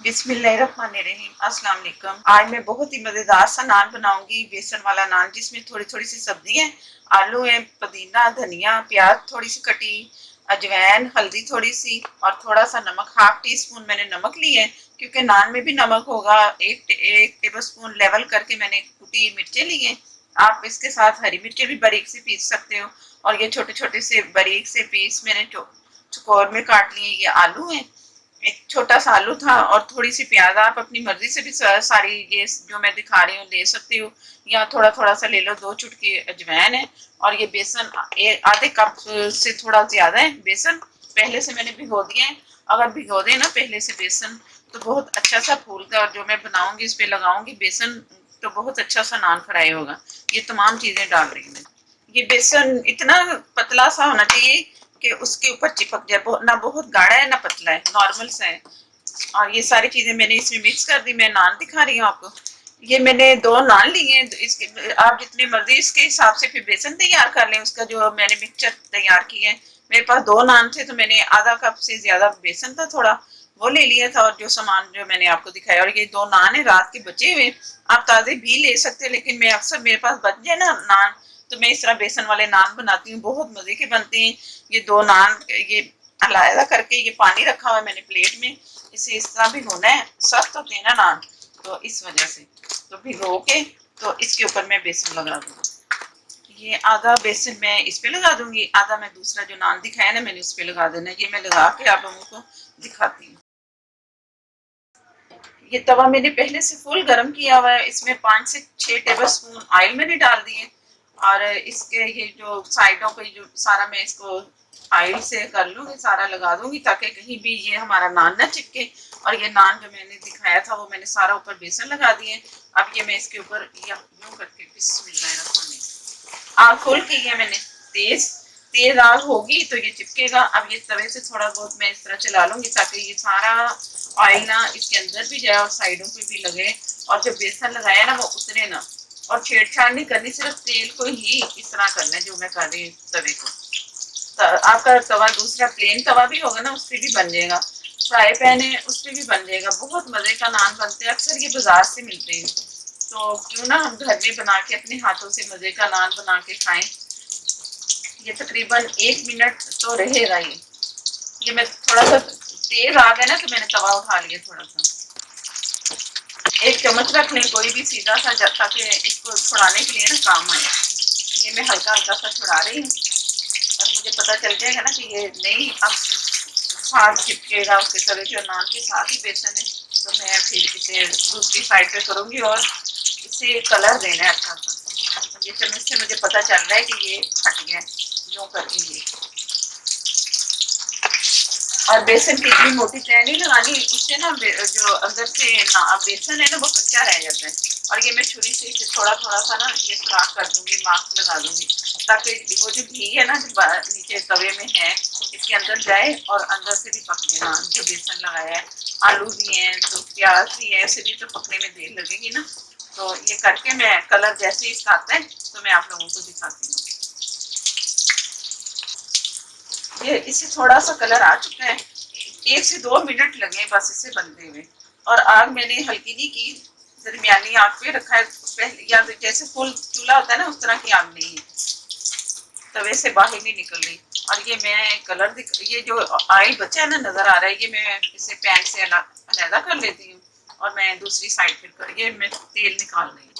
बिस्मिल्लाहिर्रहमानिर्रहीम। अस्सलाम वालेकुम। आज मैं बहुत ही मज़ेदार सा नान बनाऊंगी, बेसन वाला नान, जिसमें थोड़ी थोड़ी सी सब्जी है, आलू है, पुदीना, धनिया, प्याज थोड़ी सी कटी, अजवाइन, हल्दी थोड़ी सी और थोड़ा सा नमक। हाफ टी स्पून मैंने नमक ली है क्योंकि नान में भी नमक होगा। एक टेबल स्पून लेवल करके मैंने कुटी मिर्चें ली हैं। आप इसके साथ हरी मिर्चें भी बारीक से पीस सकते हो। और ये छोटे छोटे से बारीक से पीस मैंने चौकोर में काट लिए। ये आलू है, एक छोटा सा आलू था और थोड़ी सी प्याज। आप अपनी मर्जी से भी सारी ये जो मैं दिखा रही हूँ ले सकती हूँ, या थोड़ा थोड़ा सा ले लो। 2 चुटकी अजवाइन है और ये बेसन आधे कप से थोड़ा ज्यादा है। बेसन पहले से मैंने भिगो दिया है। अगर भिगो दे ना पहले से बेसन तो बहुत अच्छा सा फूलता है, और जो मैं बनाऊंगी इस पे लगाऊंगी बेसन तो बहुत अच्छा सा नान फ्राई होगा। ये तमाम चीजें डाल रही हूँ मैं। ये बेसन इतना पतला सा होना चाहिए कि उसके ऊपर चिपक जाए, ना बहुत गाढ़ा है ना पतला है, नॉर्मल सा है। और ये सारी चीजें मैंने इसमें मिक्स कर दी। मैं नान दिखा रही हूँ आपको। ये मैंने 2 नान लिए हैं। इसके आप जितनी मर्जी इसके हिसाब से फिर बेसन तैयार कर लें। उसका जो मैंने मिक्सचर तैयार किया है, मेरे पास 2 नान थे तो मैंने आधा कप से ज्यादा बेसन था थोड़ा, वो ले लिया था। और जो सामान जो मैंने आपको दिखाया, और ये 2 नान है रात के बचे हुए। आप ताजे भी ले सकते हैं, लेकिन मैं अक्सर मेरे पास बच जाए ना नान तो मैं इस तरह बेसन वाले नान बनाती हूँ, बहुत मजे के बनते हैं। ये 2 नान ये अलहदा करके ये पानी रखा हुआ है मैंने प्लेट में, इसे इस तरह भिगोना है। सख्त होते हैं ना नान, तो इस वजह से तो भिगो के तो इसके ऊपर मैं बेसन लगा दूंगी। ये आधा बेसन मैं इस पे लगा दूंगी, आधा मैं दूसरा जो नान दिखाया ना मैंने उस पे लगा देना। ये मैं लगा के आप लोगों को दिखाती हूँ। ये तवा मैंने पहले से फुल गर्म किया हुआ है। इसमें 5 से 6 टेबल स्पून ऑयल मैंने डाल दिए। और इसके ये जो साइडों पे जो सारा मैं इसको ऑयल से कर लूंगी, सारा लगा दूंगी ताकि कहीं भी ये हमारा नान ना चिपके। और ये नान जो मैंने दिखाया था वो मैंने सारा ऊपर बेसन लगा दिए। अब ये मैं इसके ऊपर यूं करके बिस्मिल्लाह आग खोल की है मैंने। तेज तेज आग होगी तो ये चिपकेगा। अब ये तवे से थोड़ा बहुत मैं इस तरह चला लूंगी ताकि ये सारा ऑयल ना इसके अंदर भी जाए और साइडों पे भी लगे, और जो बेसन लगाया ना वो उतरे ना। और छेड़छाड़ नहीं करनी, सिर्फ तेल को ही इस तरह करना है जो मैं कर रही हूँ तवे को। आपका तवा दूसरा प्लेन तवा भी होगा ना उस पर भी बन जाएगा। फ्राई पैन है उस पर भी बन जाएगा। बहुत मजे का नान बनते हैं, अक्सर ये बाजार से मिलते हैं। तो क्यों ना हम घर में बना के अपने हाथों से मजे का नान बना के खाएं। ये तकरीबन 1 मिनट तो रहेगा ये मैं थोड़ा सा तेज आ गया ना तो मैंने तवा उठा लिया थोड़ा सा। एक चम्मच रख लें कोई भी सीधा सा, जब तक इसको छुड़ाने के लिए ना काम आए। ये मैं हल्का हल्का सा छुड़ा रही हूँ, और मुझे पता चल जाएगा ना कि ये नहीं अब साथ चिपकेगा उसके तवे के नान के साथ ही बेसन है, तो मैं फिर इसे दूसरी साइड पे करूँगी और इसे कलर देना है अच्छा सा। ये चम्मच से मुझे पता चल रहा है कि ये फट गया, यूँ करके ये। और बेसन की इतनी मोटी तय नहीं लगानी, उससे ना जो अंदर से बेसन है ना वो कच्चा रह जाता है। और ये मैं छुरी से इसे थोड़ा थोड़ा सा ना ये सुराख कर दूंगी, मास्क लगा दूंगी, ताकि वो जो घी है ना जो नीचे तवे में है इसके अंदर जाए और अंदर से भी पकने ना। जो बेसन लगाया है, आलू भी हैं तो प्याज भी है, इसे भी तो पकने में देर लगेगी ना। तो ये करके मैं कलर जैसे ही इसका आता है तो मैं आप लोगों को दिखाती हूँ। ये इसे थोड़ा सा कलर आ चुका है। 1 से 2 मिनट लगे बस इसे बनते हुए। और आग मैंने हल्की नहीं की, दरमियानी आग पे रखा है पहले, या तो जैसे फुल चूल्हा होता है ना उस तरह की आग नहीं है, तवे से बाहर नहीं निकल रही। और ये मैं कलर ये जो ऑयल बचा है ना नजर आ रहा है, ये मैं इसे पैन से अलहदा कर लेती हूँ। और मैं दूसरी साइड फिर कर ये मैं तेल निकाल रही हूँ।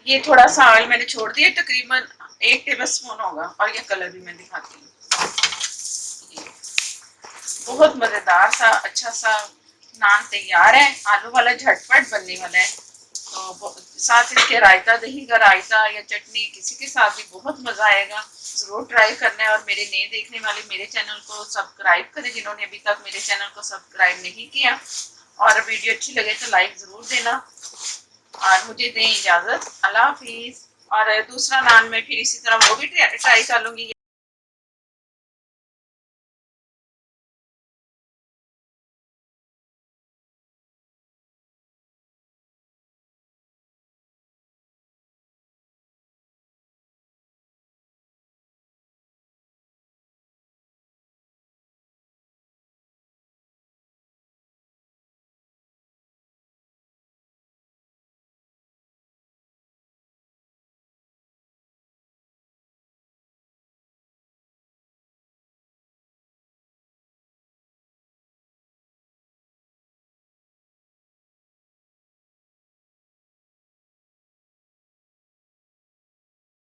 ये थोड़ा सा ऑयल मैंने छोड़ दिया, तकरीबन 1 टेबल स्पून होगा। और ये कलर भी मैं दिखाती हूँ। बहुत मजेदार सा अच्छा सा नान तैयार है। आलू वाला झटपट बनने वाला है। तो साथ इसके रायता, दही का रायता या चटनी किसी के साथ भी बहुत मजा आएगा। जरूर ट्राई करना है। और मेरे नए देखने वाले मेरे चैनल को सब्सक्राइब करें जिन्होंने अभी तक मेरे चैनल को सब्सक्राइब नहीं किया। और वीडियो अच्छी लगे तो लाइक जरूर देना। और मुझे दें इजाजत, अल्लाह हाफिज। और दूसरा नान में फिर इसी तरह वो भी ट्राई कर लूंगी।